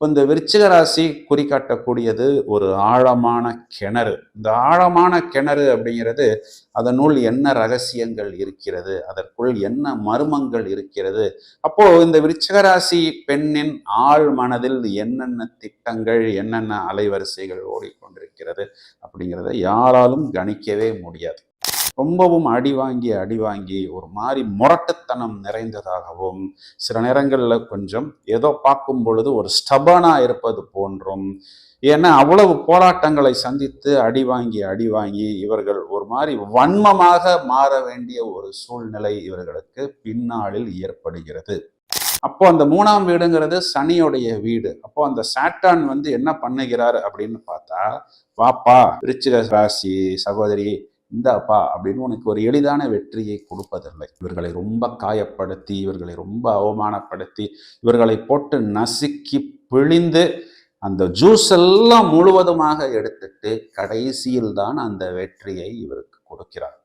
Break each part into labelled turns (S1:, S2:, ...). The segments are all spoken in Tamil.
S1: இந்த விருச்சிக ராசி குறிக்காட்டக்கூடியது ஒரு ஆழமான கிணறு. இந்த ஆழமான கிணறு அப்படிங்கிறது அதனுள் என்ன ரகசியங்கள் இருக்கிறது, அதற்குள் என்ன மர்மங்கள் இருக்கிறது. அப்போ இந்த விருச்சிக ராசி பெண்ணின் ஆழ் மனதில் என்னென்ன திட்டங்கள், என்னென்ன அலைவரிசைகள் ஓடிக்கொண்டிருக்கிறது அப்படிங்கிறத யாராலும் கணிக்கவே முடியாது. ரொம்பவும் அடி வாங்கி ஒரு மாதிரி முரட்டுத்தனம் நிறைந்ததாகவும், சில நேரங்களில் கொஞ்சம் ஏதோ பார்க்கும் பொழுது ஒரு ஸ்டபனா இருப்பது போன்றும், ஏன்னா அவ்வளவு போராட்டங்களை சந்தித்து அடி வாங்கி இவர்கள் ஒரு மாதிரி வன்மமாக மாற வேண்டிய ஒரு சூழ்நிலை இவர்களுக்கு பின்னாளில் ஏற்படுகிறது. அப்போ அந்த 3ஆம் வீடுங்கிறது சனியோடைய வீடு. அப்போ அந்த சாட்டான் என்ன பண்ணுகிறார் அப்படின்னு பார்த்தா, வாப்பா விருச்சிக ராசி சகோதரி, இந்தாப்பா அப்படின்னு உனக்கு ஒரு எளிதான வெற்றியை கொடுப்பதில்லை. இவர்களை ரொம்ப காயப்படுத்தி, இவர்களை ரொம்ப அவமானப்படுத்தி, இவர்களை போட்டு நசுக்கி பிழிந்து அந்த ஜூஸ் எல்லாம் முழுவதுமாக எடுத்துட்டு கடைசியில் தான் அந்த வெற்றியை இவருக்கு கொடுக்கிறார்.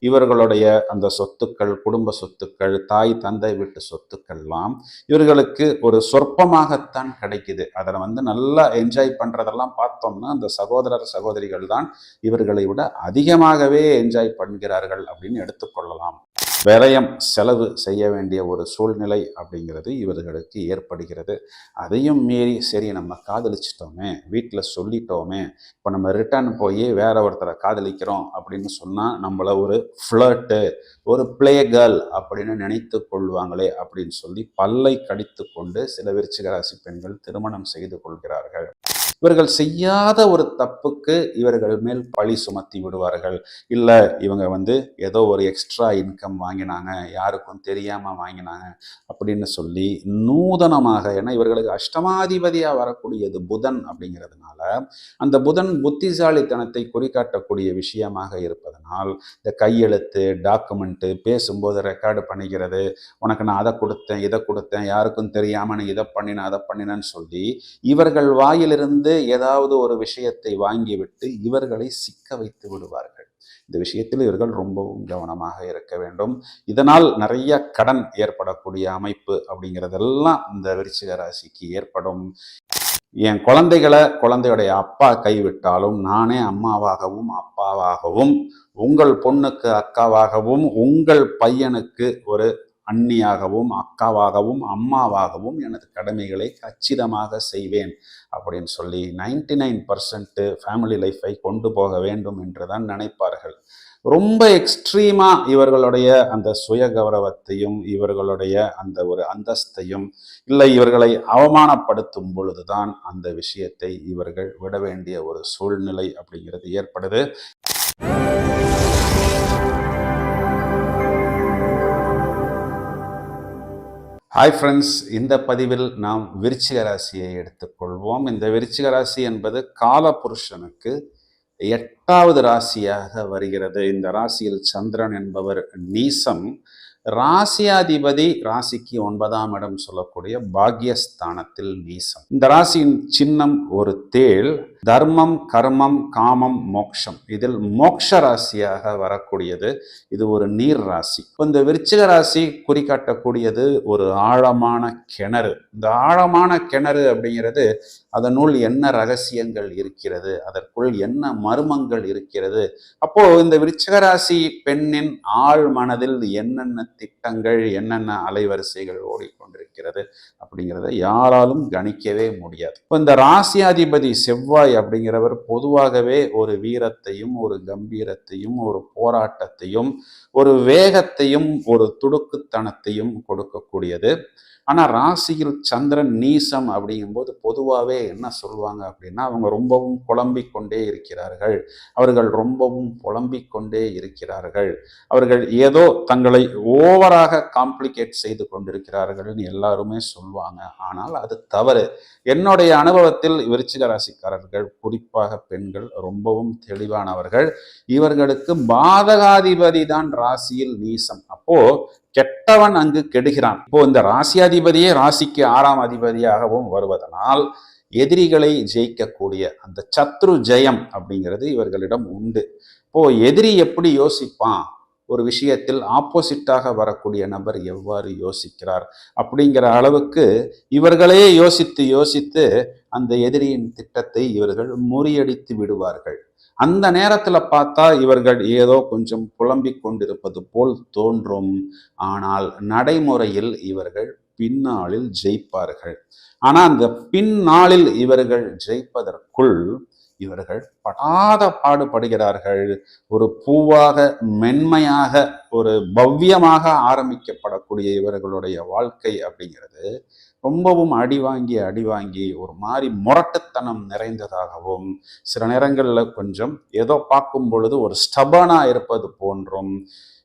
S1: இவர்களுடைய அந்த சொத்துக்கள், குடும்ப சொத்துக்கள், தாய் தந்தை வீட்டு சொத்துக்கள்லாம் இவர்களுக்கு ஒரு சொற்பமாகத்தான் கிடைக்குது. அதில் நல்லா என்ஜாய் பண்றதெல்லாம் பார்த்தோம்னா அந்த சகோதரர் சகோதரிகள் தான் இவர்களை விட அதிகமாகவே என்ஜாய் பண்ணுகிறார்கள் அப்படின்னு எடுத்துக்கொள்ளலாம். விரயம் செலவு செய்ய வேண்டிய ஒரு சூழ்நிலை அப்படிங்கிறது இவர்களுக்கு ஏற்படுகிறது. அதையும் மீறி சரி நம்ம காதலிச்சிட்டோமே, வீட்டில் சொல்லிட்டோமே, இப்போ நம்ம ரிட்டர்ன் போய் வேற ஒருத்தரை காதலிக்கிறோம் அப்படின்னு சொன்னால் நம்மள ஒரு ஃப்ளர்ட்டு, ஒரு பிளே கேர்ள் அப்படின்னு நினைத்து கொள்வாங்களே அப்படின்னு சொல்லி பல்லை கடித்து கொண்டு சில விருச்சிக ராசி பெண்கள் திருமணம் செய்து கொள்கிறார்கள். இவர்கள் செய்யாத ஒரு தப்புக்கு இவர்கள் மேல் பழி சுமத்தி விடுவார்கள். இல்லை இவங்க ஏதோ ஒரு எக்ஸ்ட்ரா இன்கம் வாங்கினாங்க, யாருக்கும் தெரியாம வாங்கினாங்க அப்படின்னு சொல்லி நூதனமாக, ஏன்னா இவர்களுக்கு அஷ்டமாதிபதியா வரக்கூடியது புதன் அப்படிங்கிறதுனால அந்த புதன் புத்திசாலித்தனத்தை குறிக்காட்டக்கூடிய விஷயமாக இருப்பதனால் இந்த கையெழுத்து, டாக்குமெண்ட்டு, பேசும்போது ரெக்கார்டு பண்ணிக்கிறது, உனக்கு நான் அதை கொடுத்தேன் இதை கொடுத்தேன், யாருக்கும் தெரியாம நீ இதை பண்ணின அதை பண்ணினன்னு சொல்லி இவர்கள் வாயிலிருந்து ஏதாவது ஒரு விஷயத்தை வாங்கிவிட்டு இவர்களை சிக்க வைத்து விடுவார்கள். இந்த விஷயத்தில் இவர்கள் ரொம்பவும் கவனமாக இருக்க வேண்டும். இதனால் நிறைய கடன் ஏற்படக்கூடிய அமைப்பு அப்படிங்கிறதெல்லாம் இந்த விருச்சிக ராசிக்கு ஏற்படும். என் குழந்தையுடைய அப்பா கைவிட்டாலும் நானே அம்மாவாகவும் அப்பாவாகவும், உங்கள் பொண்ணுக்கு அக்காவாகவும், உங்கள் பையனுக்கு ஒரு அண்ணியாகவும் அக்காவாகவும் அம்மாவாகவும் எனது கடமைகளை கச்சிதமாக செய்வேன் அப்படின்னு சொல்லி 99% ஃபேமிலி லைஃப்பை கொண்டு போக வேண்டும் என்றுதான் நினைப்பார்கள். ரொம்ப எக்ஸ்ட்ரீமா இவர்களுடைய அந்த சுய கௌரவத்தையும் இவர்களுடைய அந்த ஒரு அந்தஸ்தையும் இல்லை இவர்களை அவமானப்படுத்தும் பொழுதுதான் அந்த விஷயத்தை இவர்கள் விட வேண்டிய ஒரு சூழ்நிலை அப்படிங்கிறது ஏற்படுது. ஹாய் ஃப்ரெண்ட்ஸ், இந்த பதிவில் நாம் விருச்சிக ராசியை எடுத்துக்கொள்வோம். இந்த விருச்சிக ராசி என்பது காலபுருஷனுக்கு 8வது ராசியாக வருகிறது. இந்த ராசியில் சந்திரன் என்பவர் நீசம். ராசியாதிபதி ராசிக்கு 9ஆம் இடம் சொல்லக்கூடிய பாக்யஸ்தானத்தில் நீசம். இந்த ராசியின் சின்னம் ஒரு தேள். தர்மம், கர்மம், காமம், மோக்ஷம், இதில் மோக்ஷ ராசியாக வரக்கூடியது. இது ஒரு நீர் ராசி. இந்த விருச்சிக ராசி குறிக்காட்டக்கூடியது ஒரு ஆழமான கிணறு. இந்த ஆழமான கிணறு அப்படிங்கிறது அதனுள் என்ன ரகசியங்கள் இருக்கிறது, அதற்குள் என்ன மர்மங்கள் இருக்கிறது. அப்போ இந்த விருச்சிக ராசி பெண்ணின் ஆழ் மனதில் என்னென்ன திட்டங்கள், என்னென்ன அலைவரிசைகள் ஓடிக்கொண்டிருக்கிறது அப்படிங்கிறத யாராலும் கணிக்கவே முடியாது. இப்போ இந்த ராசியாதிபதி செவ்வாய் அப்படிங்கிறவர் பொதுவாகவே ஒரு வீரத்தையும், ஒரு கம்பீரத்தையும், ஒரு போராட்டத்தையும், ஒரு வேகத்தையும், ஒரு துடுக்குத்தனத்தையும் கொடுக்கக்கூடியது. ஆனால் ராசியில் சந்திரன் நீசம் அப்படிங்கும்போது பொதுவாகவே என்ன சொல்லுவாங்க அப்படின்னா, அவங்க ரொம்பவும் புலம்பிக் கொண்டே இருக்கிறார்கள், அவர்கள் ரொம்பவும் புலம்பிக் கொண்டே இருக்கிறார்கள், அவர்கள் ஏதோ தங்களை ஓவராக காம்ப்ளிகேட் செய்து கொண்டிருக்கிறார்கள்னு எல்லாருமே சொல்லுவாங்க. ஆனால் அது தவறு. என்னுடைய அனுபவத்தில் விருச்சிக ராசிக்காரர்கள், குறிப்பாக பெண்கள், ரொம்பவும் தெளிவானவர்கள். இவர்களுக்கு பாதகாதிபதி தான் ராசியில் நீசம். அப்போ கெட்டவன் அங்கு கெடுகிறான். இப்போ இந்த ராசியாதிபதியே ராசிக்கு 6ஆம் அதிபதியாகவும் வருவதனால் எதிரிகளை ஜெயிக்கக்கூடிய அந்த சத்ரு ஜெயம் அப்படிங்கிறது இவர்களிடம் உண்டு. இப்போ எதிரி எப்படி யோசிப்பான், ஒரு விஷயத்தில் ஆப்போசிட்டாக வரக்கூடிய நபர் எவ்வாறு யோசிக்கிறார் அப்படிங்கிற அளவுக்கு இவர்களே யோசித்து யோசித்து அந்த எதிரியின் திட்டத்தை இவர்கள் முறியடித்து விடுவார்கள். அந்த நேரத்துல பார்த்தா இவர்கள் ஏதோ கொஞ்சம் புலம்பிக் கொண்டிருப்பது போல் தோன்றும். ஆனால் நடைமுறையில் இவர்கள் பின்னாளில் ஜெயிப்பார்கள். ஆனா அந்த பின்னாளில் இவர்கள் ஜெயிப்பதற்குள் இவர்கள் படாத பாடுபடுகிறார்கள். ஒரு பூவாக, மென்மையாக, ஒரு பவ்யமாக ஆரம்பிக்கப்படக்கூடிய இவர்களுடைய வாழ்க்கை அப்படிங்கிறது ரொம்பவும் அடி வாங்கி ஒரு மாதிரி முரட்டுத்தனம் நிறைந்ததாகவும், சில நேரங்களில் கொஞ்சம் ஏதோ பார்க்கும் பொழுது ஒரு ஸ்டபனா இருப்பது போன்றும்,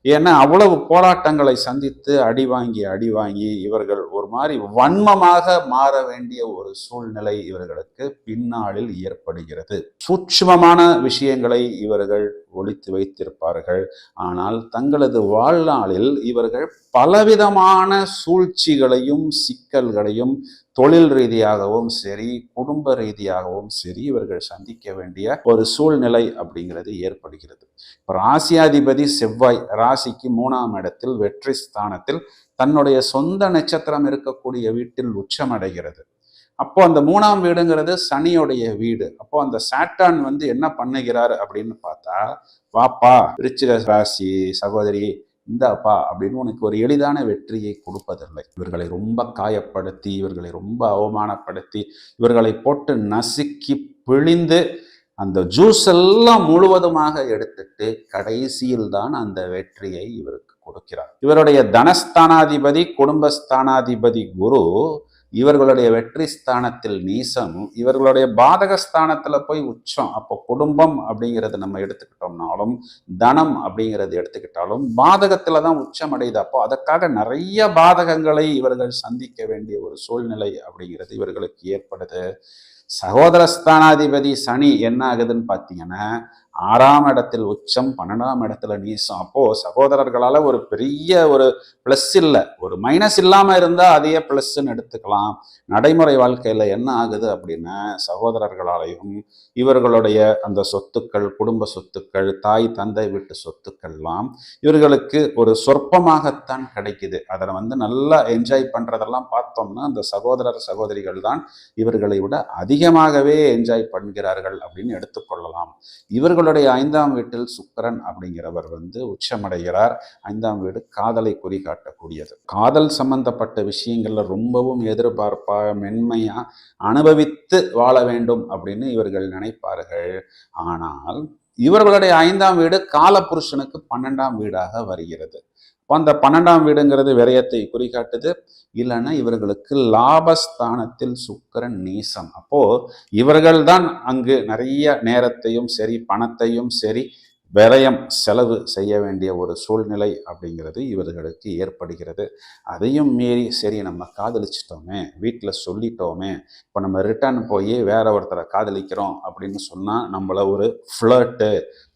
S1: ஏன்னா அவ்வளவு போராட்டங்களை சந்தித்து அடி வாங்கி இவர்கள் ஒரு மாதிரி வன்மமாக மாற வேண்டிய ஒரு சூழ்நிலை இவர்களுக்கு பின்னாளில் ஏற்படுகிறது. சூட்சுமமான விஷயங்களை இவர்கள் ஒளித்து வைத்திருப்பார்கள். ஆனால் தங்களது வாழ்நாளில் இவர்கள் பலவிதமான சூழ்ச்சிகளையும் சிக்கல்களையும் தொழில் ரீதியாகவும் சரி, குடும்ப ரீதியாகவும் சரி இவர்கள் சந்திக்க வேண்டிய ஒரு சூழ்நிலை அப்படிங்கிறது ஏற்படுகிறது. ராசியாதிபதி செவ்வாய் ராசிக்கு 3ஆம் இடத்தில் வெற்றி ஸ்தானத்தில் தன்னுடைய சொந்த நட்சத்திரம் இருக்கக்கூடிய வீட்டில் உச்சமடைகிறது. அப்போ அந்த 3ஆம் வீடுங்கிறது சனியோடைய வீடு. அப்போ அந்த சாட்டான் என்ன பண்ணுகிறார் அப்படின்னு பார்த்தா, வாப்பா விருச்சிக ராசி சகோதரி, இந்தாப்பா அப்படின்னு உனக்கு ஒரு எளிதான வெற்றியை கொடுப்பதில்லை. இவர்களை ரொம்ப காயப்படுத்தி, இவர்களை ரொம்ப அவமானப்படுத்தி, இவர்களை போட்டு நசுக்கி பிழிந்து அந்த ஜூஸ் எல்லாம் முழுவதுமாக எடுத்துட்டு கடைசியில் தான் அந்த வெற்றியை இவருக்கு கொடுக்கிறார். இவருடைய தனஸ்தானாதிபதி, குடும்பஸ்தானாதிபதி குரு இவர்களுடைய வெற்றி ஸ்தானத்தில் நீசம், இவர்களுடைய பாதகஸ்தானத்துல போய் உச்சம். அப்போ குடும்பம் அப்படிங்கிறது நம்ம எடுத்துக்கிட்டோம்னாலும், தனம் அப்படிங்கிறது எடுத்துக்கிட்டாலும் பாதகத்துல தான் உச்சம் அடையுது. அப்போ அதற்காக நிறைய பாதகங்களை இவர்கள் சந்திக்க வேண்டிய ஒரு சூழ்நிலை அப்படிங்கிறது இவர்களுக்கு ஏற்படுது. சகோதரஸ்தானாதிபதி சனி என்ன ஆகுதுன்னு பார்த்தீங்கன்னா, 6ஆம் இடத்தில் உச்சம், 12ஆம் இடத்துல நீசம். அப்போ சகோதரர்களால ஒரு பெரிய ஒரு பிளஸ் இல்லை, ஒரு மைனஸ் இல்லாம இருந்தா அதையே பிளஸ்ன்னு எடுத்துக்கலாம். நடைமுறை வாழ்க்கையில என்ன ஆகுது அப்படின்னா, சகோதரர்களாலையும் இவர்களுடைய அந்த சொத்துக்கள், குடும்ப சொத்துக்கள், தாய் தந்தை வீட்டு சொத்துக்கள்லாம் இவர்களுக்கு ஒரு சொற்பமாகத்தான் கிடைக்குது. அதை நல்லா என்ஜாய் பண்றதெல்லாம் பார்த்தோம்னா அந்த சகோதரிகள் தான் இவர்களை விட அதிகமாகவே என்ஜாய் பண்ணுகிறார்கள் அப்படின்னு எடுத்துக்கொள்ளலாம். இவர்களுடைய 5ஆம் வீட்டில் சுக்கிரன் அப்படிங்கிறவர் உச்சமடைகிறார். 5ஆம் வீடு காதலை குறிகாட்டக்கூடியது. காதல் சம்பந்தப்பட்ட விஷயங்கள்ல ரொம்பவும் எதிர்பார்ப்பா, மென்மையா அனுபவித்து வாழ வேண்டும் அப்படின்னு இவர்கள் நினைப்பார்கள். ஆனால் இவர்களுடைய 5ஆம் வீடு காலபுருஷனுக்கு 12ஆம் வீடாக வருகிறது. அந்த 12ஆம் வீடுங்கிறது விரயத்தை குறிகாட்டுது. இல்லைன்னா இவர்களுக்கு லாபஸ்தானத்தில் சுக்கிரன் நீசம். அப்போ இவர்கள் தான் அங்கு நிறைய நேரத்தையும் சரி, பணத்தையும் சரி விரயம் செலவு செய்ய வேண்டிய ஒரு சூழ்நிலை அப்படிங்கிறது இவர்களுக்கு ஏற்படுகிறது. அதையும் மீறி சரி நம்ம காதலிச்சிட்டோமே, வீட்டில் சொல்லிட்டோமே, இப்போ நம்ம ரிட்டர்ன் போய் வேற ஒருத்தரை காதலிக்கிறோம் அப்படின்னு சொன்னால் நம்மளை ஒரு ஃப்ளர்ட்டு,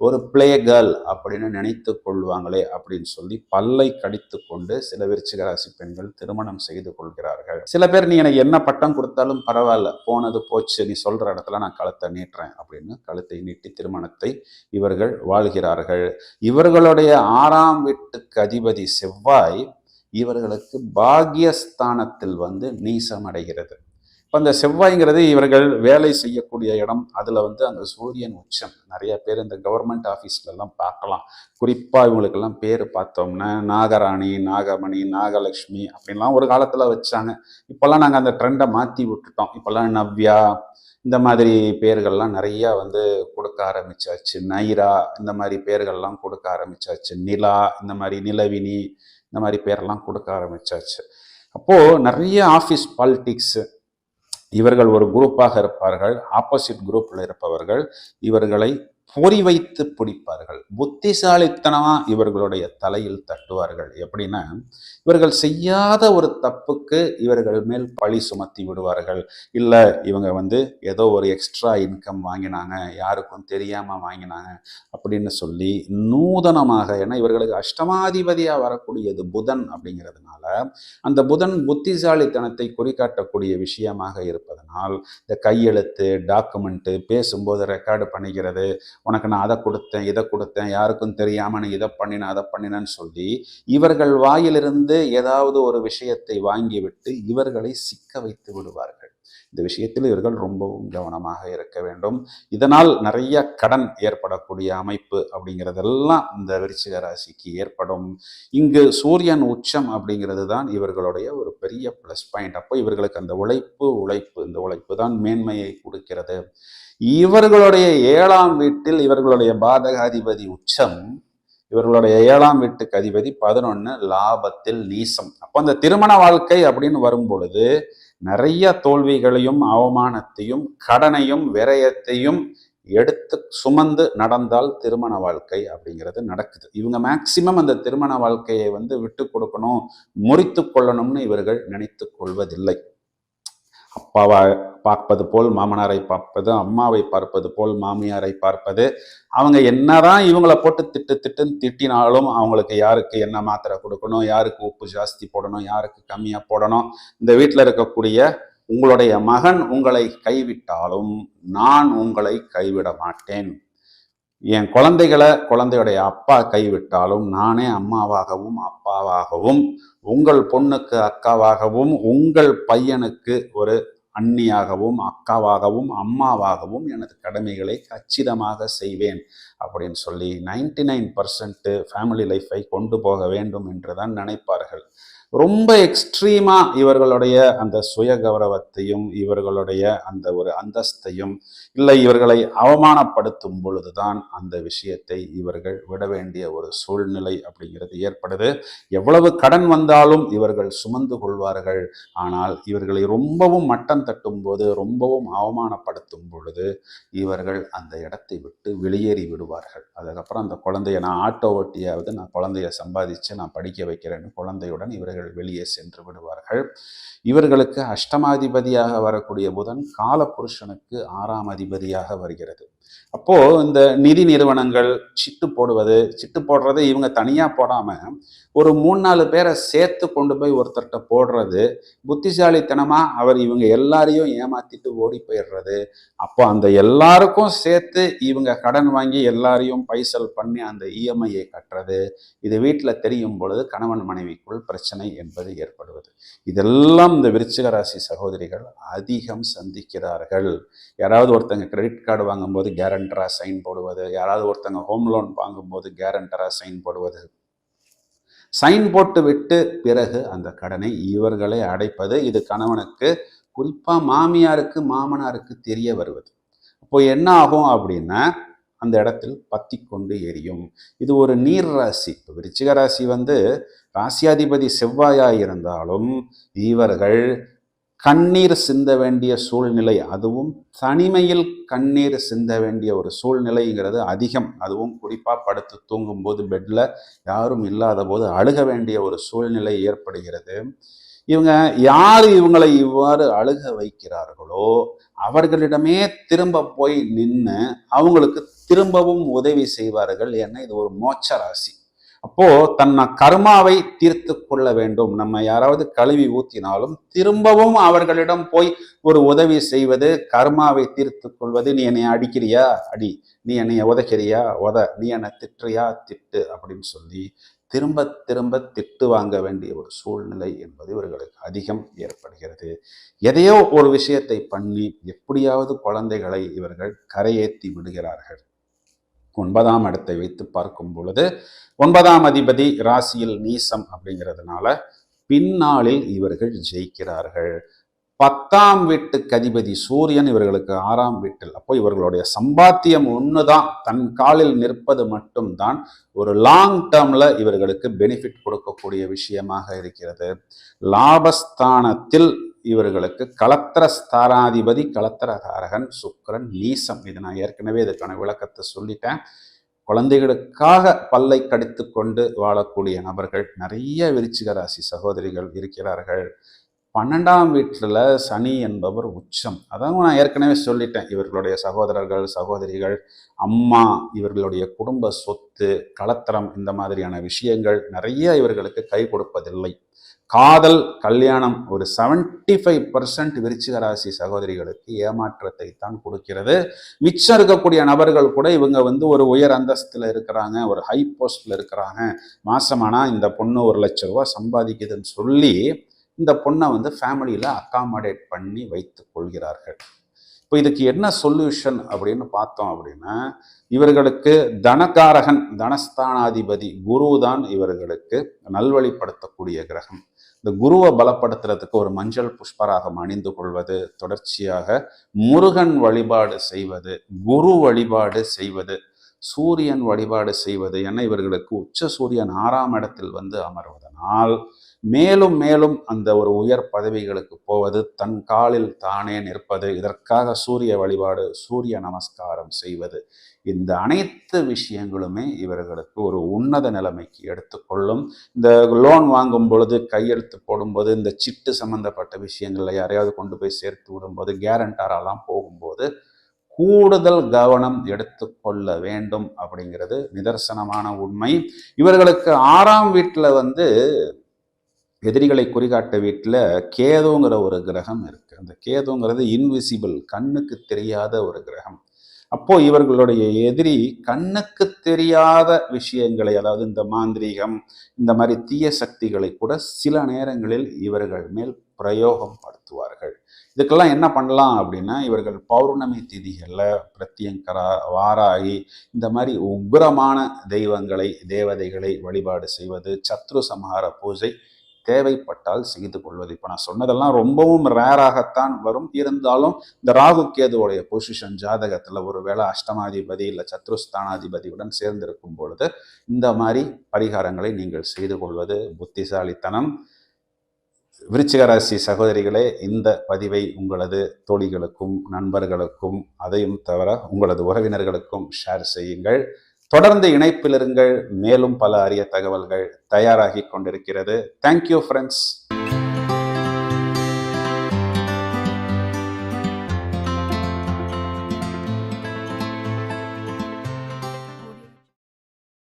S1: ஒரு பிளே கேர்ள் அப்படின்னு நினைத்து கொள்வாங்களே அப்படின்னு சொல்லி பல்லை கடித்து கொண்டு சில விருச்சிக ராசி பெண்கள் திருமணம் செய்து கொள்கிறார்கள். சில பேர் நீ எனக்கு என்ன பட்டம் கொடுத்தாலும் பரவாயில்ல, போனது போச்சு, நீ சொல்ற இடத்துல நான் கழுத்தை நீட்டுறேன் அப்படின்னு கழுத்தை நீட்டி திருமணத்தை இவர்கள் வாழ்கிறார்கள். இவர்களுடைய 6ஆம் வீட்டுக்கு அதிபதி செவ்வாய் இவர்களுக்கு பாக்யஸ்தானத்தில் நீசம் அடைகிறது. இப்போ அந்த செவ்வாய்ங்கிறது இவர்கள் வேலை செய்யக்கூடிய இடம். அதில் அங்கே சூரியன் உச்சம். நிறைய பேர் இந்த கவர்மெண்ட் ஆஃபீஸ்லலாம் பார்க்கலாம். குறிப்பாக இவங்களுக்கெல்லாம் பேர் பார்த்தோம்னா நாகராணி, நாகமணி, நாகலட்சுமி அப்படின்லாம் ஒரு காலத்தில் வச்சாங்க. இப்போல்லாம் நாங்கள் அந்த ட்ரெண்டை மாற்றி விட்டுட்டோம். இப்போல்லாம் நவ்யா இந்த மாதிரி பேர்கள்லாம் நிறையா கொடுக்க ஆரம்பிச்சாச்சு. நைரா இந்த மாதிரி பேர்கள்லாம் கொடுக்க ஆரம்பிச்சாச்சு. நிலா இந்த மாதிரி, நிலவினி இந்த மாதிரி பேரெல்லாம் கொடுக்க ஆரம்பிச்சாச்சு. அப்போது நிறைய ஆஃபீஸ் பாலிட்டிக்ஸு, இவர்கள் ஒரு குரூப்பாக இருப்பார்கள். ஆப்போசிட் குரூப்ல இருப்பவர்கள் இவர்களை பொறி வைத்து பிடிப்பார்கள். புத்திசாலித்தனமா இவர்களுடைய தலையில் தட்டுவார்கள். எப்படின்னா, இவர்கள் செய்யாத ஒரு தப்புக்கு இவர்கள் மேல் பழி சுமத்தி விடுவார்கள். இல்லை இவங்க ஏதோ ஒரு எக்ஸ்ட்ரா இன்கம் வாங்கினாங்க, யாருக்கும் தெரியாம வாங்கினாங்க அப்படின்னு சொல்லி நூதனமாக, ஏன்னா இவர்களுக்கு அஷ்டமாதிபதியா வரக்கூடியது புதன் அப்படிங்கிறதுனால அந்த புதன் புத்திசாலித்தனத்தை குறிகாட்டக்கூடிய விஷயமாக இருப்பதனால் இந்த கையெழுத்து, டாக்குமெண்ட்டு, பேசும்போது ரெக்கார்டு பண்ணிக்கிறது, உனக்கு நான் அதை கொடுத்தேன், இதை கொடுத்தேன், யாருக்கும் தெரியாமல் நீ இதை பண்ணின அதை பண்ணினன்னு சொல்லி இவர்கள் வாயிலிருந்து ஏதாவது ஒரு விஷயத்தை வாங்கிவிட்டு இவர்களை சிக்க வைத்து விடுவார்கள். இந்த விஷயத்தில் இவர்கள் ரொம்பவும் கவனமாக இருக்க வேண்டும். இதனால் நிறைய கடன் ஏற்படக்கூடிய அமைப்பு அப்படிங்கிறதெல்லாம் இந்த விருச்சிக ராசிக்கு ஏற்படும். இங்கு சூரியன் உச்சம் அப்படிங்கிறது தான் இவர்களுடைய ஒரு பெரிய ப்ளஸ் பாயிண்ட். அப்போ இவர்களுக்கு அந்த இந்த உழைப்பு தான் மேன்மையை கொடுக்கிறது. இவர்களுடைய 7ஆம் வீட்டில் இவர்களுடைய பாதகாதிபதி உச்சம், இவர்களுடைய 7ஆம் வீட்டுக்கு அதிபதி 11 லாபத்தில் நீசம். அப்போ அந்த திருமண வாழ்க்கை அப்படின்னு வரும் பொழுது நிறைய தோல்விகளையும் அவமானத்தையும் கடனையும் விரயத்தையும் எடுத்து சுமந்து நடந்தால் திருமண வாழ்க்கை அப்படிங்கிறது நடக்குது. இவங்க மேக்சிமம் அந்த திருமண வாழ்க்கையை விட்டு கொடுக்கணும், முறித்து கொள்ளணும்னு இவர்கள் நினைத்து கொள்வதில்லை. அப்பாவை பார்ப்பது போல் மாமனாரை பார்ப்பது, அம்மாவை பார்ப்பது போல் மாமியாரை பார்ப்பது. அவங்க என்னதான் இவங்களை போட்டு திட்டினாலும் அவங்களுக்கு யாருக்கு என்ன மாத்திரை கொடுக்கணும், யாருக்கு உப்பு ஜாஸ்தி போடணும், யாருக்கு கம்மியாக போடணும். இந்த வீட்டில் இருக்கக்கூடிய உங்களுடைய மகன் உங்களை கைவிட்டாலும் நான் உங்களை கைவிட மாட்டேன். என் குழந்தையுடைய அப்பா கைவிட்டாலும் நானே அம்மாவாகவும் அப்பாவாகவும் உங்கள் பொண்ணுக்கு அக்காவாகவும் உங்கள் பையனுக்கு ஒரு அண்ணியாகவும் அக்காவாகவும் அம்மாவாகவும் எனது கடமைகளை கச்சிதமாக செய்வேன் அப்படின்னு சொல்லி 99% ஃபேமிலி லைஃப்பை கொண்டு போக வேண்டும் என்றுதான் நினைப்பார்கள். ரொம்ப எக்ஸ்ட்ரீமா இவர்களுடைய அந்த சுய கௌரவத்தையும் இவர்களுடைய அந்த ஒரு அந்தஸ்தையும் இல்லை இவர்களை அவமானப்படுத்தும் பொழுதுதான் அந்த விஷயத்தை இவர்கள் விட வேண்டிய ஒரு சூழ்நிலை அப்படிங்கிறது ஏற்படுது. எவ்வளவு கடன் வந்தாலும் இவர்கள் சுமந்து கொள்வார்கள். ஆனால் இவர்களை ரொம்பவும் மட்டம் தட்டும் போது, ரொம்பவும் அவமானப்படுத்தும் பொழுது இவர்கள் அந்த இடத்தை விட்டு வெளியேறி விடுவார்கள். அதுக்கப்புறம் அந்த குழந்தைய நான் ஆட்டோ ஓட்டியாவது நான் குழந்தைய சம்பாதிச்சு நான் படிக்க வைக்கிறேன்னு குழந்தையுடன் இவர்கள் வெளியே சென்று விடுவார்கள். இவர்களுக்கு அஷ்டமாதிபதியாக வரக்கூடிய புதன் காலபுருஷனுக்கு 6ஆம் அதிபதியாக வருகிறது. அப்போ இந்த நிதி நிறுவனங்கள் சிட்டு போடுறது இவங்க தனியா போடாம ஒரு 3-4 பேரை சேர்த்து கொண்டு போய் ஒருத்தர்கிட்ட போடுறது, புத்திசாலித்தனமா அவர் இவங்க எல்லாரையும் ஏமாத்திட்டு ஓடி போயிடுறது. அப்போ அந்த எல்லாருக்கும் சேர்த்து இவங்க கடன் வாங்கி எல்லாரையும் பைசல் பண்ணி அந்த இஎம்ஐயை கட்டுறது, இது வீட்டில் தெரியும் பொழுது கணவன் மனைவிக்குள் பிரச்சனை என்பது ஏற்படுவது. இதெல்லாம் இந்த விருச்சிக ராசி சகோதரிகள் அதிகம் சந்திக்கிறார்கள். யாராவது ஒருத்தங்க கிரெடிட் கார்டு வாங்கும்போது கேரண்டரா சைன் போடுவது, யாராவது ஒருத்தங்க ஹோம் லோன் வாங்கும்போது கேரண்டரா சைன் போடுவது, சைன் போட்டு விட்டு பிறகு அந்த கடனை இவர்களே அடைப்பது. இது கணவனுக்கு குறிப்பா மாமியாருக்கு மாமனாருக்கு தெரிய வருவது. அப்போ என்ன ஆகும் அப்படின்னா அந்த இடத்தில் பத்தி கொண்டு எரியும். இது ஒரு நீர் ராசி. இப்போ விருச்சிக ராசி ராசியாதிபதி செவ்வாயா இருந்தாலும் இவர்கள் கண்ணீர் சிந்த வேண்டிய சூழ்நிலை, அதுவும் தனிமையில் கண்ணீர் சிந்த வேண்டிய ஒரு சூழ்நிலைங்கிறது அதிகம். அதுவும் குறிப்பாக படுத்து தூங்கும்போது பெட்டில் யாரும் இல்லாத போது அழுக வேண்டிய ஒரு சூழ்நிலை ஏற்படுகிறது. இவங்க யார் இவங்களை இவ்வாறு அழுக வைக்கிறார்களோ அவர்களிடமே திரும்ப போய் நின்று அவங்களுக்கு திரும்பவும் உதவி செய்வார்கள். ஏன்னா இது ஒரு மோட்ச ராசி. அப்போ தன்னை கர்மாவை தீர்த்து கொள்ள வேண்டும். நம்ம யாராவது கழுவி ஊத்தினாலும் திரும்பவும் அவர்களிடம் போய் ஒரு உதவி செய்வது, கர்மாவை தீர்த்து கொள்வது. நீ என்னை அடிக்கிறியா அடி, நீ என்னை உதைக்கிறியா உத, நீ என்னை திட்டுறியா திட்டு அப்படின்னு சொல்லி திரும்ப திரும்ப திட்டு வாங்க வேண்டிய ஒரு சூழ்நிலை என்பது இவர்களுக்கு அதிகம் ஏற்படுகிறது. எதையோ ஒரு விஷயத்தை பண்ணி எப்படியாவது குழந்தைகளை இவர்கள் கரையேற்றி விடுகிறார்கள். 9ஆம் இடத்தை வைத்து பார்க்கும் பொழுது 9ஆம் அதிபதி ராசியில் நீசம் அப்படிங்கிறதுனால பின்னாளில் இவர்கள் ஜெயிக்கிறார்கள். 10ஆம் வீட்டுக்கு அதிபதி சூரியன் இவர்களுக்கு 6ஆம் வீட்டில். அப்போ இவர்களுடைய சம்பாத்தியம் ஒண்ணுதான், தன் காலில் நிற்பது மட்டும்தான் ஒரு லாங் டேர்ம்ல இவர்களுக்கு பெனிஃபிட் கொடுக்கக்கூடிய விஷயமாக இருக்கிறது. லாபஸ்தானத்தில் இவர்களுக்கு கலத்திர ஸ்தானாதிபதி கலத்திரகாரகன் சுக்கிரன் நீசம். இது நான் ஏற்கனவே இதுக்கான விளக்கத்தை சொல்லிட்டேன். குழந்தைகளுக்காக பல்லை கடித்து கொண்டு வாழக்கூடிய நபர்கள் நிறைய விருச்சிக ராசி சகோதரிகள் இருக்கிறார்கள். 12ஆம் வீட்டில் சனி என்பவர் உச்சம். அதான் நான் ஏற்கனவே சொல்லிட்டேன். இவர்களுடைய சகோதரர்கள் சகோதரிகள் அம்மா இவர்களுடைய குடும்ப சொத்து கலத்திரம் இந்த மாதிரியான விஷயங்கள் நிறைய இவர்களுக்கு கை கொடுப்பதில்லை. காதல், கல்யாணம் ஒரு 75% விருச்சிக ராசி சகோதரிகளுக்கு ஏமாற்றத்தை தான் கொடுக்கிறது. மிச்சம் இருக்கக்கூடிய நபர்கள் கூட இவங்க ஒரு உயர் அந்தஸ்துல இருக்கிறாங்க, ஒரு ஹை போஸ்ட்ல இருக்கிறாங்க, மாசமானா இந்த பொண்ணு 1,00,000 ரூபாய் சம்பாதிக்குதுன்னு சொல்லி இந்த பொண்ணை ஃபேமிலியில அகாமடேட் பண்ணி வைத்துக் கொள்கிறார்கள். இப்போ இதுக்கு என்ன சொல்யூஷன் அப்படின்னு பார்த்தோம் அப்படின்னா, இவர்களுக்கு தனகாரகன், தனஸ்தானாதிபதி குரு தான் இவர்களுக்கு நல்வழிப்படுத்தக்கூடிய கிரகம். இந்த குருவை பலப்படுத்துறதுக்கு ஒரு மஞ்சள் புஷ்பராகம் அணிந்து கொள்வது, தொடர்ச்சியாக முருகன் வழிபாடு செய்வது, குரு வழிபாடு செய்வது, சூரியன் வழிபாடு செய்வது. ஏன்னா இவர்களுக்கு உச்ச சூரியன் 6ஆம் இடத்தில் அமர்வதனால் மேலும் மேலும் அந்த ஒரு உயர் பதவிகளுக்கு போவது, தன் காலில் தானே நிற்பது, இதற்காக சூரிய வழிபாடு, சூரிய நமஸ்காரம் செய்வது, இந்த அனைத்து விஷயங்களுமே இவர்களுக்கு ஒரு உன்னத நிலைமைக்கு எடுத்துக்கொள்ளும். இந்த லோன் வாங்கும் பொழுது, கையெழுத்து போடும்போது, இந்த சிட்டு சம்பந்தப்பட்ட விஷயங்கள்ல யாரையாவது கொண்டு போய் சேர்த்து விடும்போது, கேரண்டாரெல்லாம் போகும்போது கூடுதல் கவனம் எடுத்துக்கொள்ள வேண்டும் அப்படிங்கிறது நிதர்சனமான உண்மை. இவர்களுக்கு 6ஆம் வீட்டில் எதிரிகளை குறிகாட்ட வீட்டில் கேதுங்கிற ஒரு கிரகம் இருக்கு. அந்த கேதுங்கிறது இன்விசிபிள், கண்ணுக்கு தெரியாத ஒரு கிரகம். அப்போ இவர்களுடைய எதிரி கண்ணுக்கு தெரியாத விஷயங்களை, அதாவது இந்த மாந்திரீகம், இந்த மாதிரி தீய சக்திகளை கூட சில நேரங்களில் இவர்கள் மேல் பிரயோகம் படுத்துவார்கள். இதுக்கெல்லாம் என்ன பண்ணலாம் அப்படின்னா, இவர்கள் பௌர்ணமி திதிகளில் பிரத்யங்கரா, வாராகி, இந்த மாதிரி உக்ரமான தெய்வங்களை, தேவதைகளை வழிபாடு செய்வது, சத்ரு சம்ஹார பூஜை தேவைப்பட்டால் செய்து கொள்வது. இப்போ நான் சொன்னதெல்லாம் ரொம்பவும் ரேராகத்தான் வரும். இருந்தாலும் இந்த ராகு கேதுவோடைய பொசிஷன் ஜாதகத்தில் ஒருவேளை அஷ்டமாதிபதி இல்லை சத்ருஸ்தானாதிபதியுடன் சேர்ந்திருக்கும் பொழுது இந்த மாதிரி பரிகாரங்களை நீங்கள் செய்து கொள்வது புத்திசாலித்தனம். விருச்சிக ராசி சகோதரிகளே, இந்த பதிவை உங்களது தோழிகளுக்கும் நண்பர்களுக்கும், அதையும் தவிர உங்களது உறவினர்களுக்கும் ஷேர் செய்யுங்கள். தொடர்ந்து இணைப்பில் இருங்கள். மேலும் பல அரிய தகவல்கள் தயாராகி கொண்டிருக்கிறது. Thank you friends.